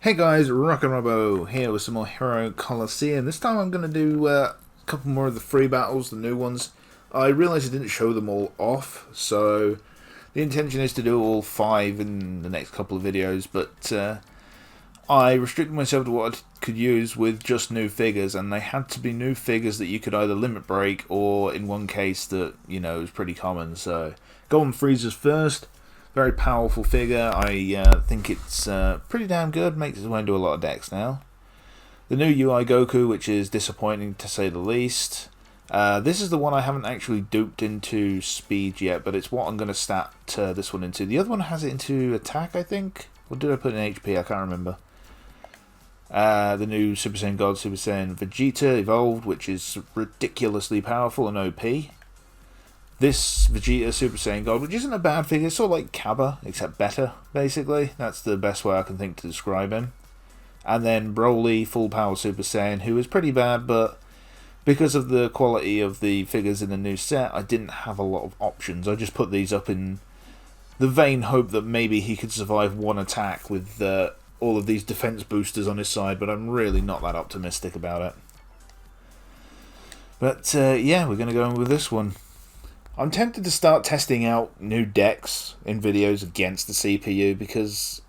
Hey guys, Rockin' Robbo here with some more Hero Coliseum. This time I'm going to do a couple more of the free battles, the new ones. I realised I didn't show them all off, so the intention is to do all 5 in the next couple of videos, but I restricted myself to what I could use with just new figures, and they had to be new figures that you could either limit break or, in one case, that, you know, was pretty common. So, Golden Freezer's first. Very powerful figure. I think it's pretty damn good. Makes its way into a lot of decks now. The new UI Goku, which is disappointing to say the least. This is the one I haven't actually duped into speed yet, but it's what I'm going to stat this one into. The other one has it into attack, I think? Or did I put in HP? I can't remember. The new Super Saiyan God, Super Saiyan Vegeta Evolved, which is ridiculously powerful and OP. This Vegeta Super Saiyan God, which isn't a bad figure, it's sort of like Cabba, except better, basically. That's the best way I can think to describe him. And then Broly, Full Power Super Saiyan, who is pretty bad, but because of the quality of the figures in the new set, I didn't have a lot of options. I just put these up in the vain hope that maybe he could survive one attack with all of these defense boosters on his side, but I'm really not that optimistic about it. But yeah, we're going to go in with this one. I'm tempted to start testing out new decks in videos against the CPU because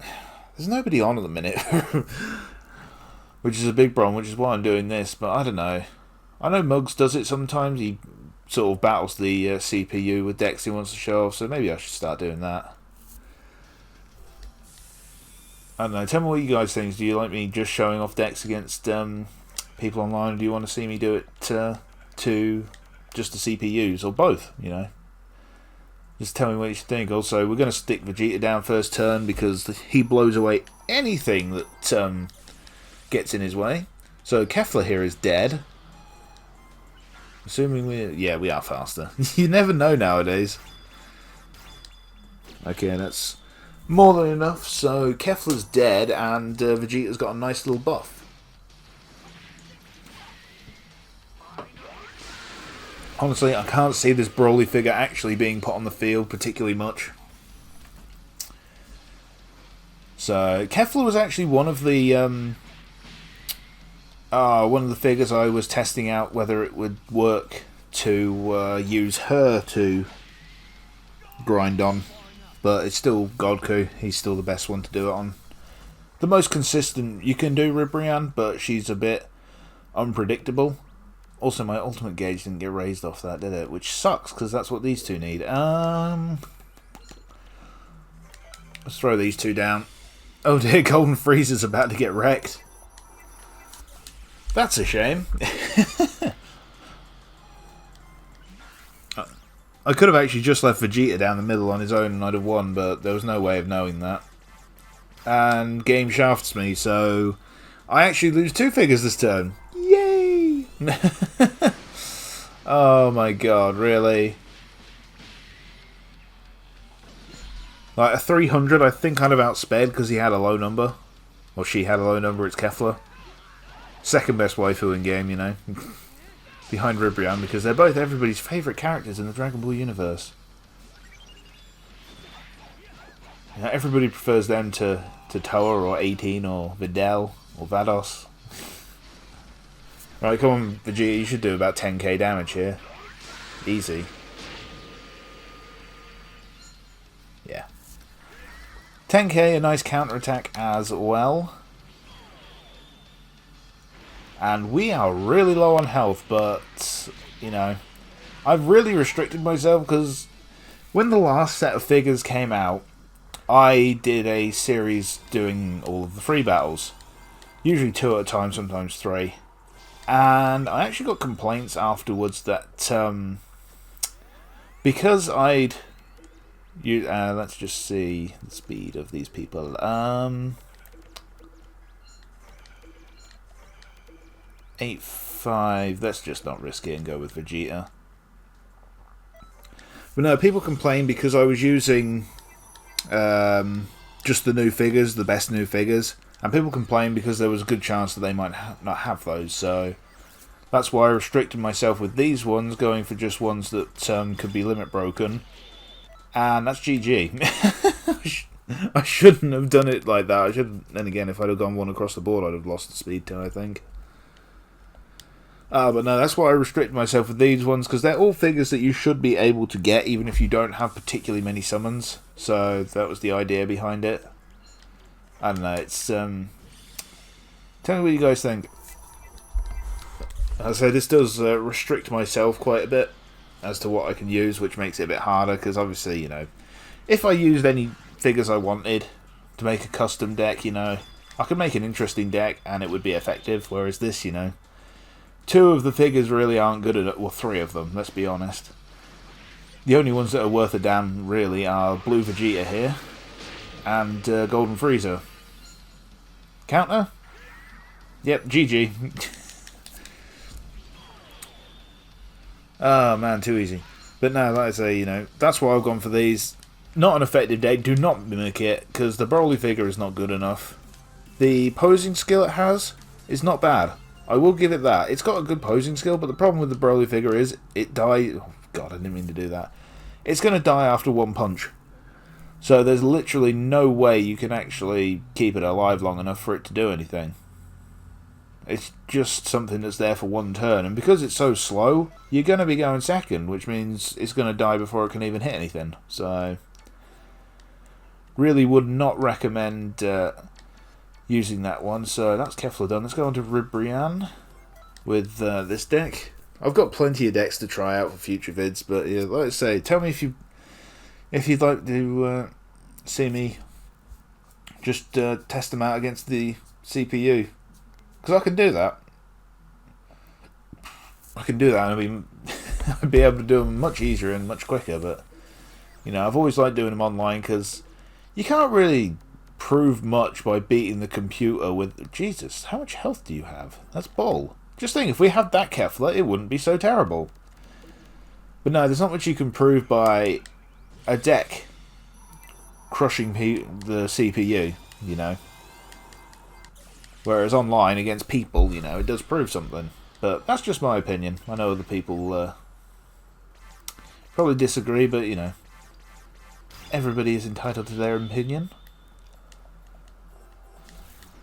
there's nobody on at the minute, which is a big problem, which is why I'm doing this, but I don't know. I know Muggs does it sometimes, he sort of battles the CPU with decks he wants to show off, so maybe I should start doing that. I don't know, tell me what you guys think. Do you like me just showing off decks against people online, or do you want to see me do it to just the CPUs, or both, you know? Just tell me what you think. Also, we're going to stick Vegeta down first turn because he blows away anything that gets in his way. So Kefla here is dead. Assuming we are faster. You never know nowadays. Okay, that's more than enough. So Kefla's dead, and Vegeta's got a nice little buff. Honestly, I can't see this Broly figure actually being put on the field particularly much. So Kefla was actually one of the figures I was testing out whether it would work to use her to grind on, but it's still Godku. He's still the best one to do it on. The most consistent you can do Ribrianne, but she's a bit unpredictable. Also, my ultimate gauge didn't get raised off that, did it? Which sucks, because that's what these two need. Let's throw these two down. Oh dear, Golden Freezer's about to get wrecked. That's a shame. I could have actually just left Vegeta down the middle on his own and I'd have won, but there was no way of knowing that. And game shafts me, so I actually lose 2 figures this turn. Yay! Oh my god, really? Like a 300 I think I'd have outsped because he had a low number. Or she had a low number, it's Kefla. Second best waifu in game, you know. Behind Ribrianne, because they're both everybody's favourite characters in the Dragon Ball universe. You know, everybody prefers them to Toa or 18 or Videl or Vados. Right, come on, Vegeta, you should do about 10k damage here. Easy. Yeah. 10k, a nice counter-attack as well. And we are really low on health, but, you know, I've really restricted myself because when the last set of figures came out, I did a series doing all of the free battles. Usually 2 at a time, sometimes 3. And I actually got complaints afterwards that because let's just see the speed of these people. 8.5. Let's just not risk it and go with Vegeta. But no, people complained because I was using just the new figures, the best new figures. And people complained because there was a good chance that they might not have those, so that's why I restricted myself with these ones, going for just ones that could be limit broken. And that's GG. I shouldn't have done it like that. I should. Then again, if I'd have gone one across the board, I'd have lost the speed to, I think. But no, that's why I restrict myself with these ones, because they're all figures that you should be able to get, even if you don't have particularly many summons. So that was the idea behind it. I don't know, it's... Tell me what you guys think. As I say, this does restrict myself quite a bit as to what I can use, which makes it a bit harder, because obviously, you know, if I used any figures I wanted to make a custom deck, you know, I could make an interesting deck and it would be effective, whereas this, you know, two of the figures really aren't good at it. Well, three of them, let's be honest. The only ones that are worth a damn, really, are Blue Vegeta here and Golden Frieza. Counter? Yep, GG. Oh man, too easy. But no, like I say, you know, that's why I've gone for these. Not an effective deck, do not mimic it, because the Broly figure is not good enough. The posing skill it has is not bad. I will give it that. It's got a good posing skill, but the problem with the Broly figure is it dies... Oh god, I didn't mean to do that. It's going to die after one punch. So there's literally no way you can actually keep it alive long enough for it to do anything. It's just something that's there for one turn, and because it's so slow, you're going to be going second, which means it's going to die before it can even hit anything. So, really would not recommend using that one. So that's Kefla done. Let's go on to Ribrianne with this deck. I've got plenty of decks to try out for future vids, but yeah, like I say, tell me if you'd like to see me just test them out against the CPU. Because I can do that. I can do that, and I'd be able to do them much easier and much quicker, but, you know, I've always liked doing them online, because you can't really prove much by beating the computer with... Jesus, how much health do you have? That's bull. Just think, if we had that Kefla, it wouldn't be so terrible. But no, there's not much you can prove by a deck crushing the CPU, you know. Whereas online, against people, you know, it does prove something. But that's just my opinion. I know other people probably disagree, but, you know, everybody is entitled to their opinion.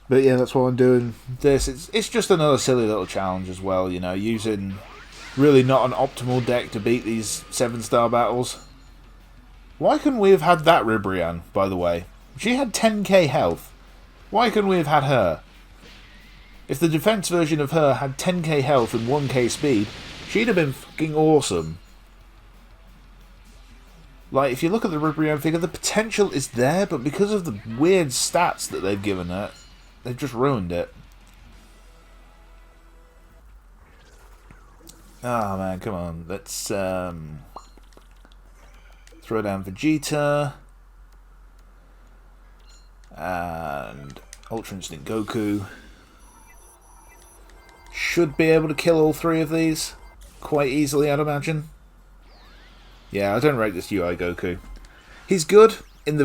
But yeah, that's why I'm doing this. It's just another silly little challenge as well, you know, using really not an optimal deck to beat these 7-star battles. Why couldn't we have had that Ribrianne, by the way? She had 10k health. Why couldn't we have had her? If the defense version of her had 10k health and 1k speed, she'd have been fucking awesome. Like, if you look at the Ribrianne figure, the potential is there, but because of the weird stats that they've given her, they've just ruined it. Oh man, come on. Let's throw down Vegeta. And Ultra Instinct Goku. Should be able to kill all three of these quite easily, I'd imagine. Yeah, I don't rate this UI Goku. He's good in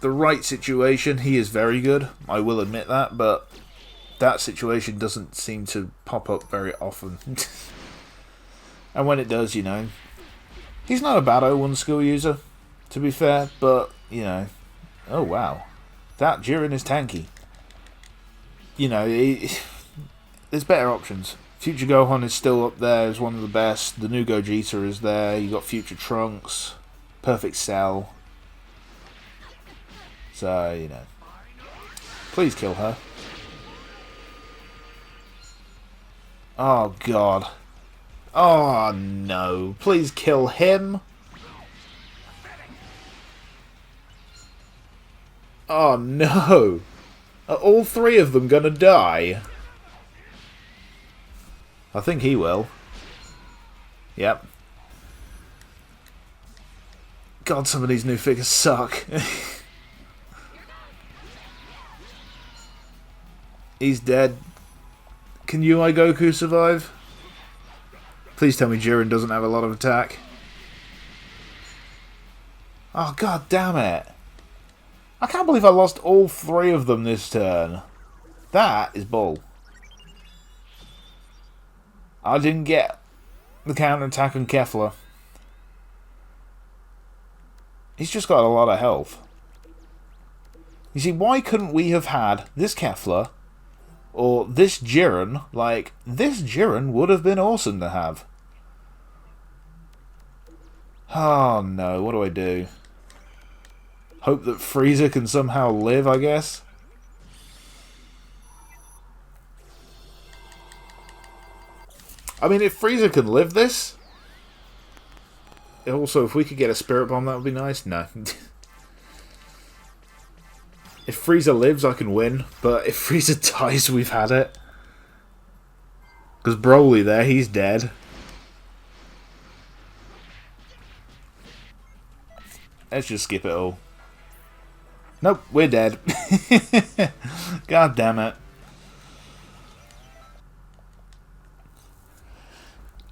the right situation. He is very good, I will admit that, but that situation doesn't seem to pop up very often. And when it does, you know, he's not a bad O1 skill user, to be fair, but, you know, oh wow, that Jiren is tanky. You know, there's better options. Future Gohan is still up there as one of the best. The new Gogeta is there. You got Future Trunks, Perfect Cell. So, you know, please kill her. Oh god. Oh no. Please kill him. Oh no. Are all three of them gonna die? I think he will. Yep. God, some of these new figures suck. He's dead. Can UI Goku survive? Please tell me Jiren doesn't have a lot of attack. Oh god damn it. I can't believe I lost all three of them this turn. That is bull. I didn't get the counter-attack on Kefla. He's just got a lot of health. You see, why couldn't we have had this Kefla or this Jiren? Like, this Jiren would have been awesome to have. Oh no, what do I do? Hope that Frieza can somehow live, I guess. I mean, if Frieza can live this... Also, if we could get a Spirit Bomb, that would be nice. No. If Frieza lives, I can win. But if Frieza dies, we've had it. Because Broly there, he's dead. Let's just skip it all. Nope, we're dead. God damn it.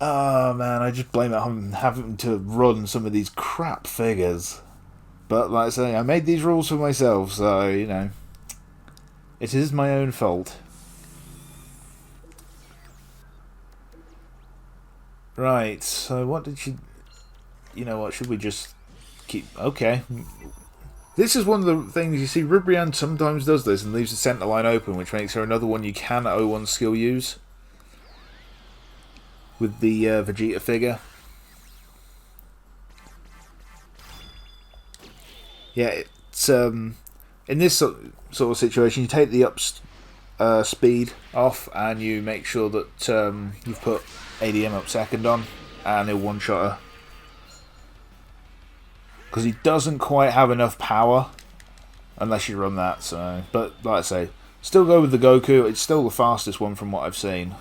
Oh man, I just blame it on having to run some of these crap figures. But like I say, I made these rules for myself, so, you know, it is my own fault. Right, so what did you... You know what, should we just keep... Okay. This is one of the things, you see, Ribrianne sometimes does this and leaves the centre line open, which makes her another one you can 0-1 skill use. With the Vegeta figure. Yeah, it's in this sort of situation, you take the speed off, and you make sure that you've put ADM up second on, and he'll one-shot her. Because he doesn't quite have enough power, unless you run that. So, but like I say, still go with the Goku. It's still the fastest one from what I've seen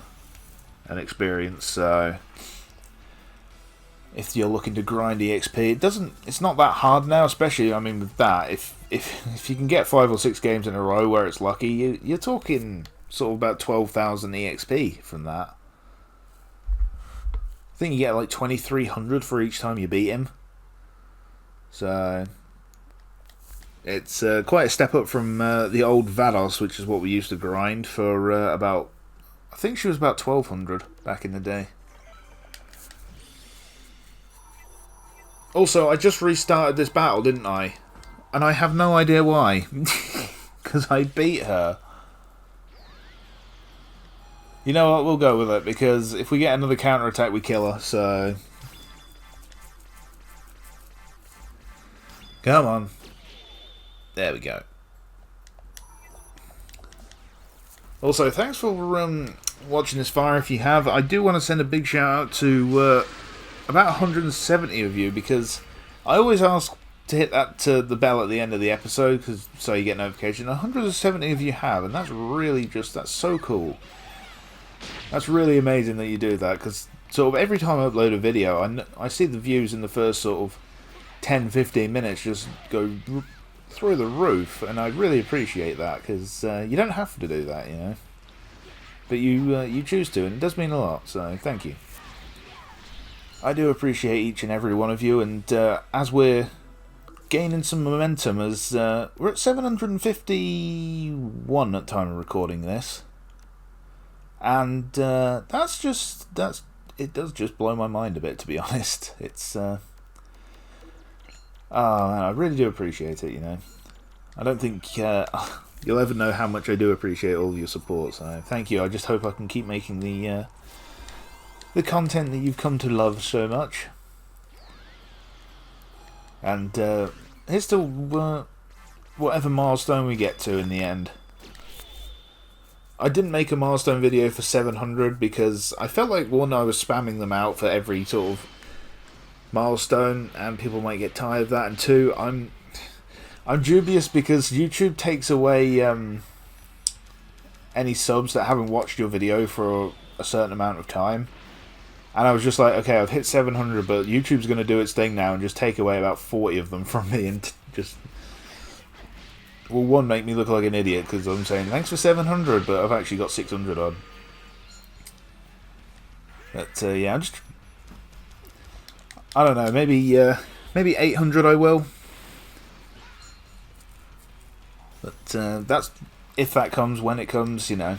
and experienced. So, if you're looking to grind EXP, it's not that hard now, especially, I mean, with that, if you can get 5 or 6 games in a row where it's lucky, you're talking sort of about 12,000 EXP from that. I think you get like 2,300 for each time you beat him. So, it's quite a step up from the old Vados, which is what we used to grind for about, I think she was about 1,200 back in the day. Also, I just restarted this battle, didn't I? And I have no idea why. Because I beat her. You know what, we'll go with it, because if we get another counter-attack, we kill her, so... Come on. There we go. Also, thanks for watching this far, if you have. I do want to send a big shout-out to... about 170 of you, because I always ask to hit the bell at the end of the episode, so you get notification. 170 of you have, and that's really that's so cool. That's really amazing that you do that, because sort of every time I upload a video, I see the views in the first sort of 10-15 minutes just go through the roof, and I really appreciate that, because you don't have to do that, you know. But you choose to, and it does mean a lot, so thank you. I do appreciate each and every one of you, and as we're gaining some momentum, as we're at 751 at the time of recording this, and it does just blow my mind a bit, to be honest. It's oh man, I really do appreciate it, you know. I don't think you'll ever know how much I do appreciate all of your support, so thank you. I just hope I can keep making the content that you've come to love so much. And here's to whatever milestone we get to in the end. I didn't make a milestone video for 700 because I felt like, one, I was spamming them out for every sort of milestone and people might get tired of that, and two, I'm dubious because YouTube takes away any subs that haven't watched your video for a certain amount of time. And I was just like, okay, I've hit 700, but YouTube's going to do its thing now and just take away about 40 of them from me and just... Well, one, make me look like an idiot because I'm saying, thanks for 700, but I've actually got 600 on. But, yeah, I'm just... I don't know, maybe 800 I will. But, that's... If that comes, when it comes, you know.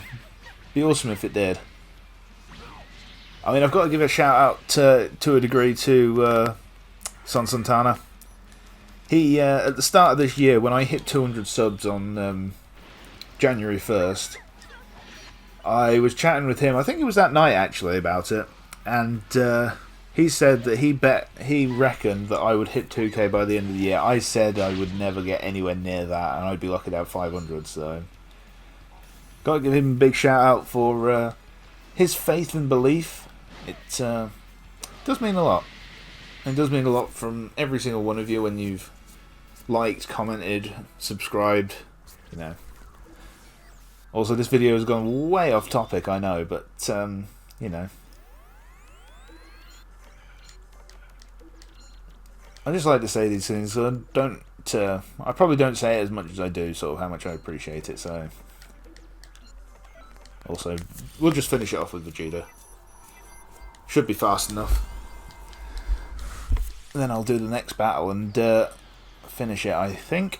Be awesome if it did. I mean, I've got to give a shout out to a degree to Son Santana. He at the start of this year, when I hit 200 subs on January 1st, I was chatting with him. I think it was that night actually about it, and he said that he reckoned that I would hit 2K by the end of the year. I said I would never get anywhere near that, and I'd be lucky to have 500. So, gotta give him a big shout out for his faith and belief. It does mean a lot. It does mean a lot from every single one of you when you've liked, commented, subscribed, you know. Also, this video has gone way off topic, I know, but, you know. I just like to say these things, so I probably don't say it as much as I do, sort of how much I appreciate it, so. Also, we'll just finish it off with Vegeta. Should be fast enough. Then I'll do the next battle and finish it, I think.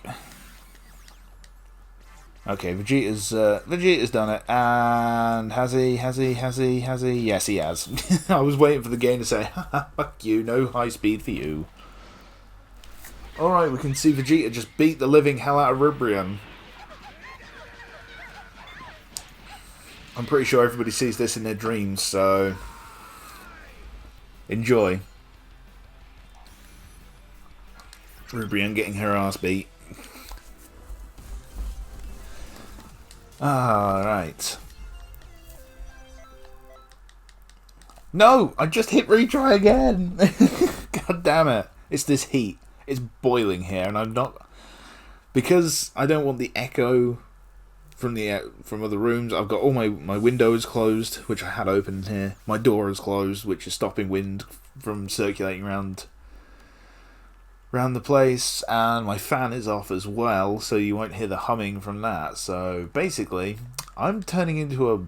Okay, Vegeta's done it, and has he? Yes, he has. I was waiting for the game to say, haha, fuck you, no high speed for you. Alright, we can see Vegeta just beat the living hell out of Rubrian. I'm pretty sure everybody sees this in their dreams, so enjoy. Rubrian getting her ass beat. Alright. No! I just hit retry again! God damn it. It's this heat. It's boiling here, and I'm not... Because I don't want the echo from other rooms, I've got all my windows closed, which I had open here. My door is closed, which is stopping wind from circulating around the place, and my fan is off as well, so you won't hear the humming from that. So basically, I'm turning into a...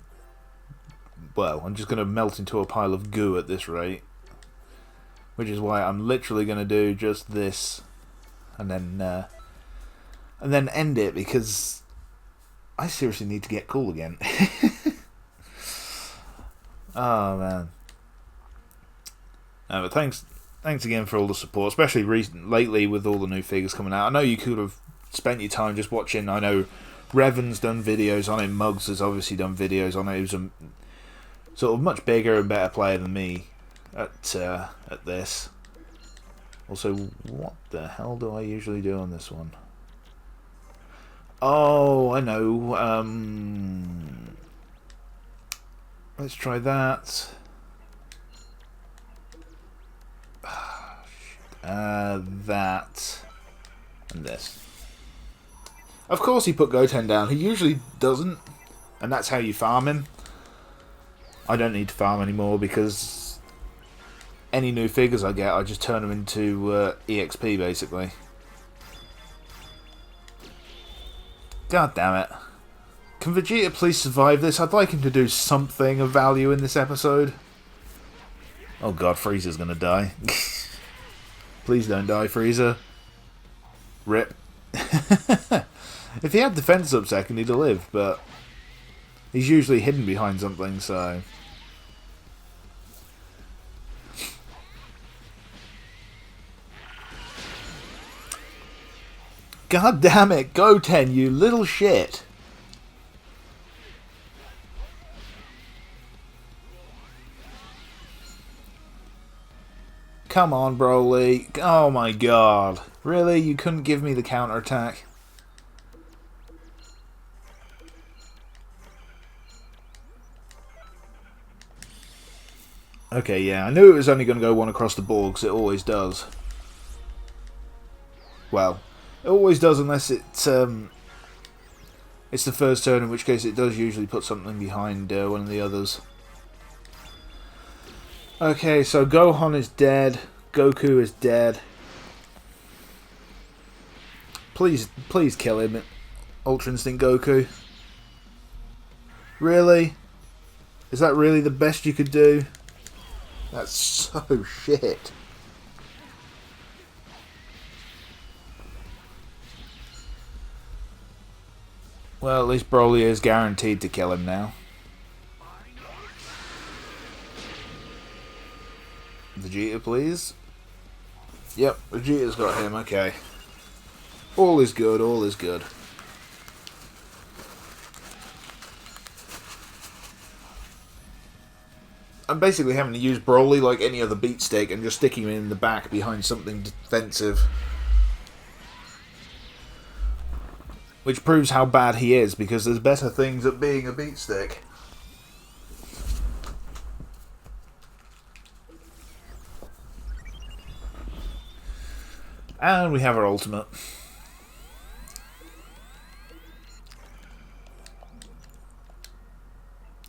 Well, I'm just going to melt into a pile of goo at this rate. Which is why I'm literally going to do just this. And then end it, because I seriously need to get cool again. Oh, man. But thanks again for all the support, especially lately with all the new figures coming out. I know you could have spent your time just watching. I know Revan's done videos on it. Muggs has obviously done videos on it. He was a sort of much bigger and better player than me at this. Also, what the hell do I usually do on this one? Oh, I know. Let's try that. That and this. Of course he put Goten down. He usually doesn't, and that's how you farm him. I don't need to farm anymore because any new figures I get, I just turn them into EXP basically. God damn it. Can Vegeta please survive this? I'd like him to do something of value in this episode. Oh god, Frieza's gonna die. Please don't die, Frieza. Rip. If he had defense up second, he'd have lived, but he's usually hidden behind something, so... God damn it, Goten, you little shit. Come on, Broly. Oh my god. Really? You couldn't give me the counterattack? Okay, yeah. I knew it was only going to go one across the board, because it always does. Well, it always does unless it's the first turn, in which case it does usually put something behind one of the others. Okay, so Gohan is dead. Goku is dead. Please kill him, Ultra Instinct Goku. Really? Is that really the best you could do? That's so shit. Well, at least Broly is guaranteed to kill him now. Vegeta, please. Yep, Vegeta's got him, okay. All is good, all is good. I'm basically having to use Broly like any other beatstick and just sticking him in the back behind something defensive. Which proves how bad he is, because there's better things at being a beatstick. And we have our ultimate.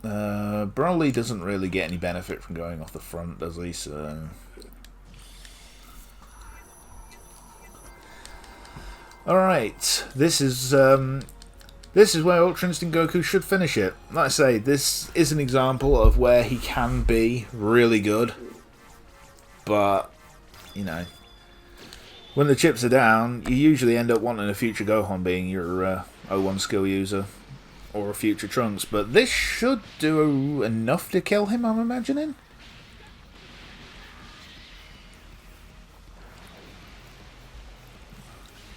Broly doesn't really get any benefit from going off the front, does he? So... Alright, this is where Ultra Instinct Goku should finish it. Like I say, this is an example of where he can be really good, but, you know, when the chips are down, you usually end up wanting a future Gohan being your 01 skill user, or a future Trunks, but this should do enough to kill him, I'm imagining.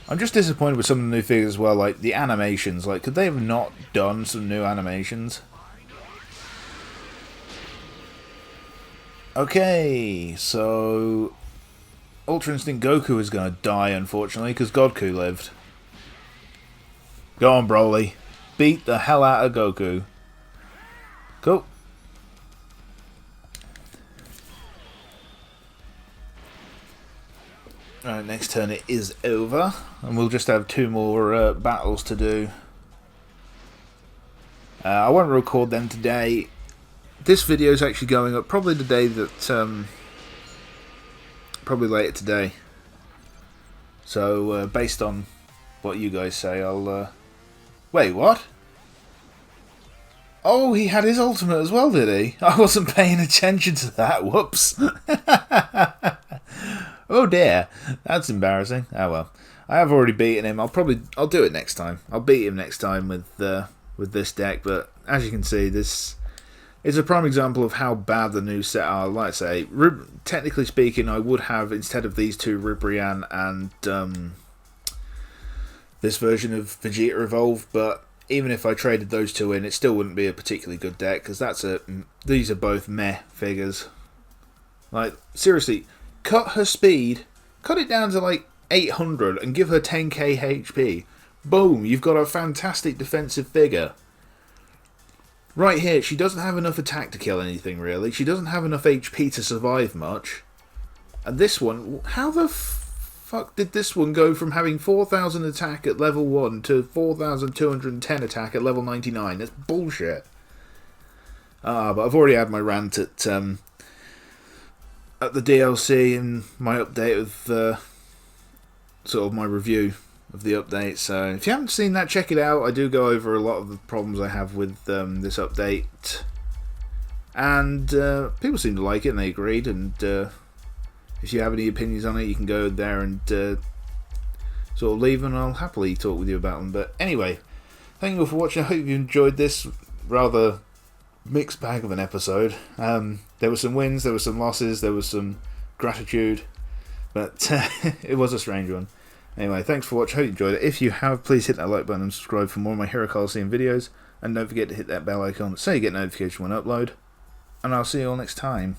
I'm just disappointed with some of the new figures as well, like the animations. Like, could they have not done some new animations? Okay, so Ultra Instinct Goku is going to die, unfortunately, because Godku lived. Go on, Broly. Beat the hell out of Goku. Cool. Alright, next turn it is over, and we'll just have 2 more battles to do. I won't record them today. This video is actually going up probably the day that, probably later today. So, based on what you guys say, I'll, wait, what? Oh, he had his ultimate as well, did he? I wasn't paying attention to that, whoops. Oh dear, that's embarrassing. Oh well, I have already beaten him. I'll do it next time. I'll beat him next time with this deck. But as you can see, this is a prime example of how bad the new set are. Like I say, technically speaking, I would have, instead of these two, Ribrianne and this version of Vegeta Evolved. But even if I traded those two in, it still wouldn't be a particularly good deck, because these are both meh figures. Like, seriously, cut her speed, cut it down to like 800 and give her 10k HP. Boom, you've got a fantastic defensive figure. Right here, she doesn't have enough attack to kill anything really. She doesn't have enough HP to survive much. And this one, how the fuck did this one go from having 4,000 attack at level 1 to 4,210 attack at level 99? That's bullshit. But I've already had my rant at the DLC and my update of sort of my review of the update. So if you haven't seen that, check it out. I do go over a lot of the problems I have with this update, and people seem to like it and they agreed. And if you have any opinions on it, you can go there and sort of leave, and I'll happily talk with you about them. But anyway, thank you all for watching. I hope you enjoyed this rather mixed bag of an episode. There were some wins, there were some losses, there was some gratitude, but it was a strange one. Anyway, thanks for watching, hope you enjoyed it. If you have, please hit that like button and subscribe for more of my Hero Coliseum videos, and don't forget to hit that bell icon so you get notification when I upload, and I'll see you all next time.